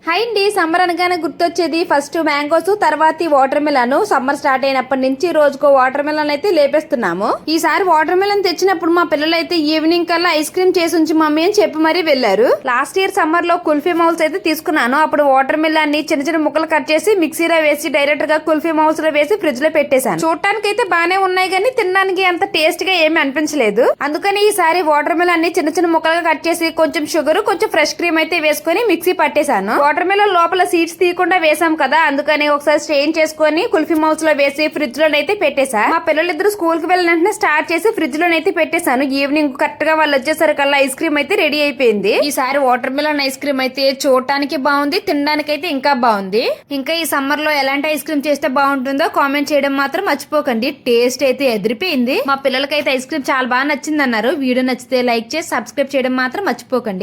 High అండి, summer అనగానే గుర్తొచ్చేది ఫస్ట్ మ్యాంగోస్, తర్వాత వాటర్ మిలన్. సమ్మర్ స్టార్ట్ అయినప్పటి నుంచి రోజుకో వాటర్ మిలన్ అయితే లేపేస్తున్నాము. ఈసారి వాటర్ మిలన్ తెచ్చినప్పుడు మా పిల్లలు అయితే ఈవినింగ్ కల్లా ఐస్ క్రీమ్ చేసి ఉంచి మమ్మీ అని చెప్పి మరీ వెళ్లారు. లాస్ట్ ఇయర్ సమ్మర్ లో కుల్ఫీ మౌల్స్ అయితే తీసుకున్నాను. అప్పుడు వాటర్ మిలన్ ని చిన్న చిన్న ముక్కలు కట్ చేసి మిక్సీలో వేసి డైరెక్ట్ గా కుల్ఫీ మౌల్స్ లో వేసి ఫ్రిడ్జ్ లో పెట్టేశాను. చూడటానికి అయితే బానే ఉన్నాయి కానీ తినడానికి అంత టేస్ట్ గా ఏమీ అనిపించలేదు. అందుకని ఈసారి వాటర్ మిలన్ ని చిన్న చిన్న ముక్కలుగా కట్ చేసి కొంచెం షుగర్, కొంచెం ఫ్రెష్ క్రీమ్ అయితే వేసుకొని మిక్సీ పట్టేశాను. వాటర్ మిలన్ లోపల సీడ్స్ తీయకుండా వేసాం కదా, అందుకని ఒకసారి స్ట్రెయిన్ చేసుకొని కుల్ఫీ మౌల్స్ లో వేసి ఫ్రిడ్జ్ లోనైతే పెట్టేశా. మా పిల్లలిద్దరు స్కూల్ కి వెళ్ళిన వెంటనే స్టార్ట్ చేసి ఫ్రిడ్జ్ లోనైతే పెట్టేశాను. ఈవినింగ్ కరెక్ట్ గా వాళ్ళు వచ్చేసరికల్లా ఐస్ క్రీమ్ అయితే రెడీ అయిపోయింది. ఈసారి వాటర్ మిలన్ ఐస్ క్రీమ్ అయితే చూడటానికి బాగుంది, తినడానికి అయితే ఇంకా బాగుంది. ఇంకా ఈ సమ్మర్ లో ఎలాంటి ఐస్ క్రీమ్ చేస్తే బాగుంటుందో కామెంట్ చేయడం మాత్రం మర్చిపోకండి. టేస్ట్ అయితే ఎదిరిపోయింది. మా పిల్లలకైతే ఐస్ క్రీమ్ చాలా బాగా నచ్చింది అన్నారు. వీడియో నచ్చితే లైక్ చేసి సబ్స్క్రైబ్ చేయడం మాత్రం మర్చిపోకండి.